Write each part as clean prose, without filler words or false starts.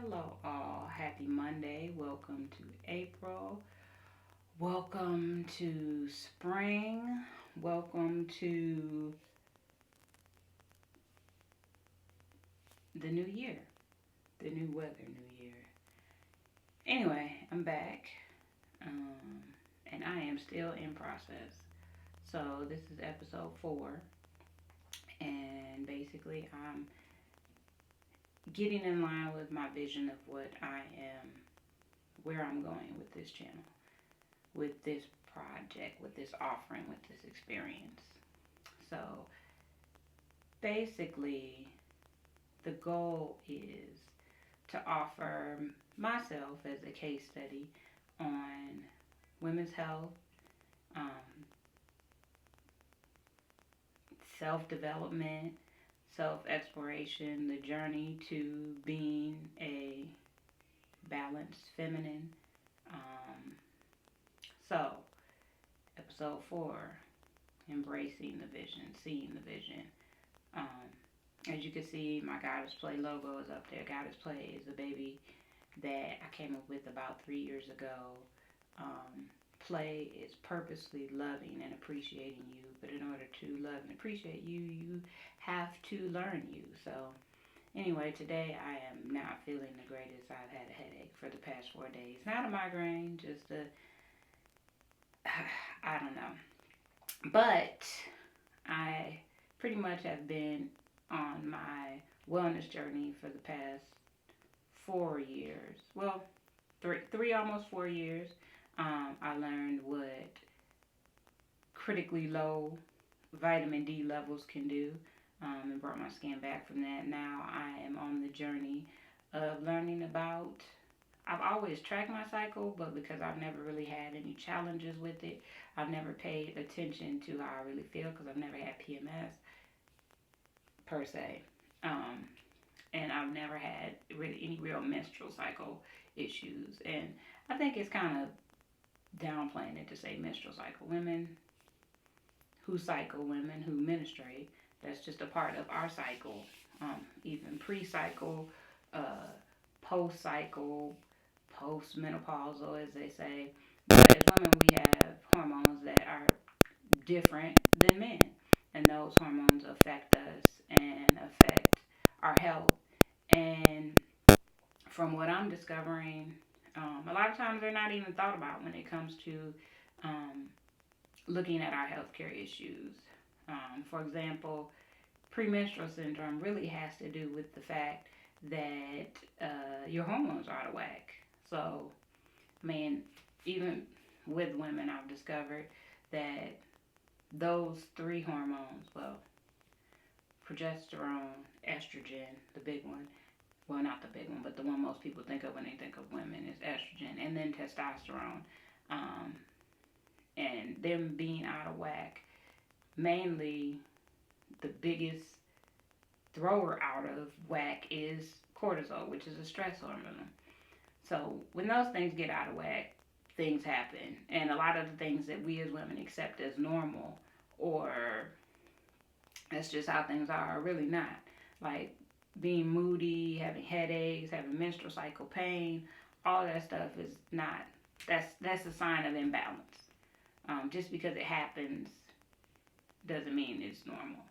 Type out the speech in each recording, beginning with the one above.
Hello, all. Happy Monday. Welcome to April. Welcome to spring. Welcome to the new year, the new weather, new year. Anyway, I'm back, um, and I am still in process. So, this is episode 4, and basically, I'm getting in line with my vision of what I am, where I'm going with this channel, with this project, with this offering, with this experience. So basically, the goal is to offer myself as a case study on women's health, um, self development, self exploration, the journey to being a balanced feminine. Um, so, episode 4, embracing the vision, seeing the vision. Um, as you can see, my Goddess Play logo is up there. Goddess Play is a baby that I came up with about 3 years ago. Play is purposely loving and appreciating you, but in order to love and appreciate you, you have to learn you. So, anyway, today I am not feeling the greatest. I've had a headache for the past 4 days. Not a migraine, just a, I don't know. But I pretty much have been on my wellness journey for the past 4 years. Well, three almost 4 years. I learned what critically low vitamin D levels can do, and brought my skin back from that. Now I am on the journey of learning about. I've always tracked my cycle, but because I've never really had any challenges with it, I've never paid attention to how I really feel because I've never had PMS per se. Um, and I've never had really any real menstrual cycle issues. And I think it's kind of downplaying it to say menstrual cycle. Women who cycle, women who menstruate, that's just a part of our cycle. Even pre-cycle, uh, post-cycle, post-menopausal, as they say. But as women, we have hormones that are different than men, and those hormones affect us and affect our health. And from what I'm discovering, a lot of times they're not even thought about when it comes to um, looking at our healthcare issues. For example, premenstrual syndrome really has to do with the fact that your hormones are out of whack. So, I mean, even with women, I've discovered that those three hormones, well, progesterone, estrogen, the big one, well, not the big one, but the one most people think of when they think of women is estrogen, and then testosterone. Um, and them being out of whack, mainly the biggest thrower out of whack is cortisol, which is a stress hormone. So when those things get out of whack, things happen. And a lot of the things that we as women accept as normal or that's just how things are really not. Like being moody, having headaches, having menstrual cycle pain, all that stuff is not. That's a sign of imbalance. Just because it happens doesn't mean it's normal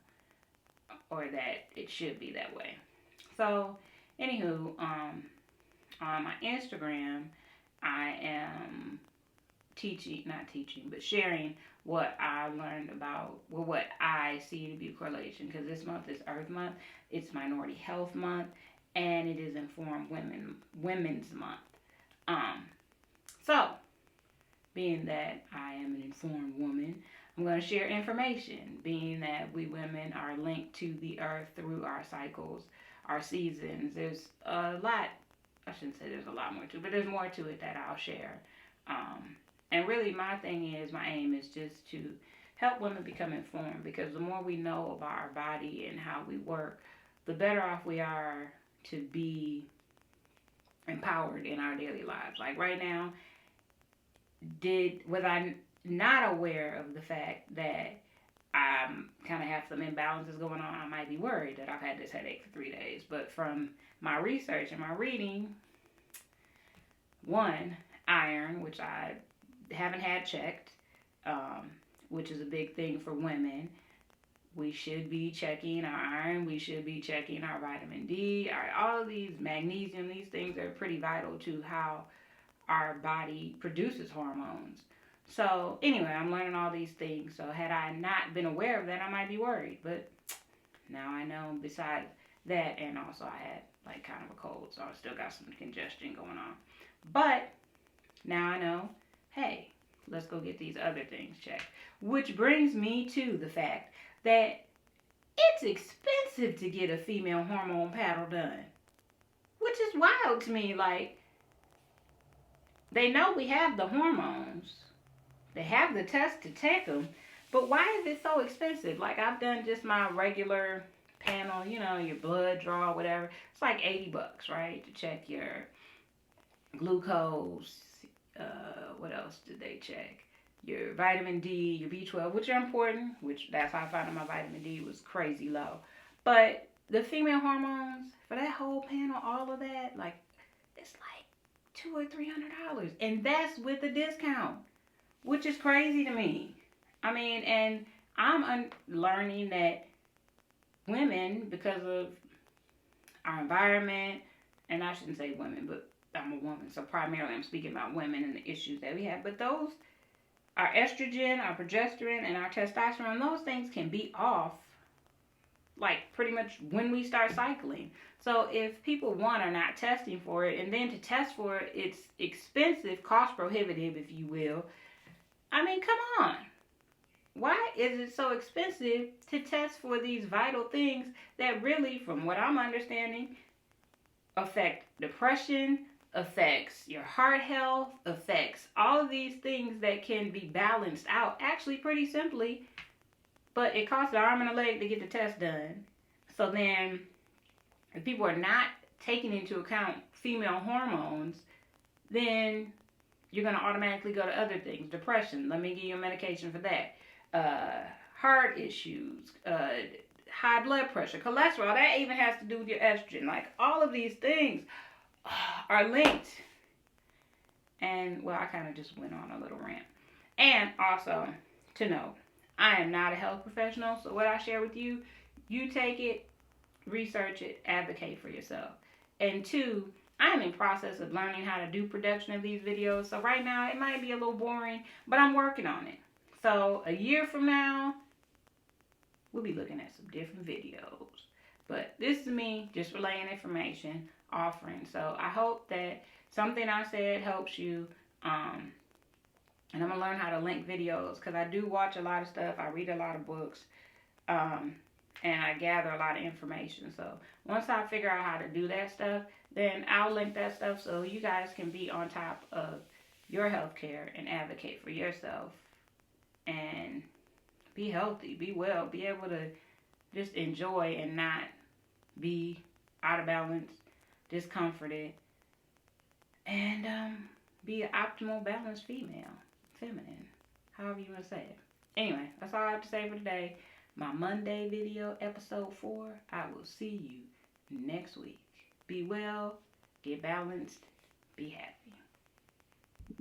or that it should be that way. So, anywho, on my Instagram, I am not teaching, but sharing what I learned about, well, what I see to be a correlation. Because this month is Earth Month, it's Minority Health Month, and it is Informed Women's Month. Um, so, being that I am an informed woman, I'm going to share information. Being that we women are linked to the earth through our cycles, our seasons. There's a lot. I shouldn't say there's a lot more to it, but there's more to it that I'll share. Um, and really, my aim is just to help women become informed because the more we know about our body and how we work, the better off we are to be empowered in our daily lives. Like right now, was I not aware of the fact that I kind of have some imbalances going on, I might be worried that I've had this headache for 3 days. But from my research and my reading, one, iron, which I haven't had checked, um, which is a big thing for women. We should be checking our iron. We should be checking our vitamin D. All of these magnesium, these things are pretty vital to how our body produces hormones. So anyway, I'm learning all these things. So had I not been aware of that, I might be worried. But now I know. Besides that, and also I had like kind of a cold, so I still got some congestion going on. But now I know. Hey, let's go get these other things checked. Which brings me to the fact that it's expensive to get a female hormone panel done, which is wild to me. Like, they know we have the hormones, they have the test to take them, but why is it so expensive? Like, I've done just my regular panel, your blood draw, whatever. It's like $80, right? To check your glucose. What else did they check? Your vitamin D, your B12, which are important, which that's how I found out my vitamin D was crazy low. But the female hormones, for that whole panel, all of that, like, it's like $200 or $300. And that's with a discount, which is crazy to me. I mean, and I'm learning that women, because of our environment, and I shouldn't say women, but I'm a woman, so primarily I'm speaking about women and the issues that we have. But those, our estrogen, our progesterone, and our testosterone, those things can be off like pretty much when we start cycling. So if people, one, are not testing for it, and then to test for it, it's expensive, cost prohibitive, if you will. I mean, come on. Why is it so expensive to test for these vital things that really, from what I'm understanding, affect depression, affects your heart health, affects all of these things that can be balanced out actually pretty simply, but it costs an arm and a leg to get the test done. So then, if people are not taking into account female hormones, then you're going to automatically go to other things. Depression, let me give you a medication for that. Heart issues, high blood pressure, cholesterol, that even has to do with your estrogen. Like, all of these things are linked. And, well, I kind of just went on a little rant. And also, to note, I am not a health professional, so what I share with you, you take it, research it, advocate for yourself. And two, I am in process of learning how to do production of these videos, so right now it might be a little boring, but I'm working on it. So a year from now, we'll be looking at some different videos. But this is me just relaying information, offering. So I hope that something I said helps you. And I'm going to learn how to link videos, because I do watch a lot of stuff. I read a lot of books. And I gather a lot of information. So once I figure out how to do that stuff, then I'll link that stuff so you guys can be on top of your health care and advocate for yourself. And be healthy, be well, be able to just enjoy and not be out of balance, discomforted, and be an optimal, balanced female, feminine, however you want to say it. Anyway, that's all I have to say for today. My Monday video, episode 4. I will see you next week. Be well, get balanced, be happy.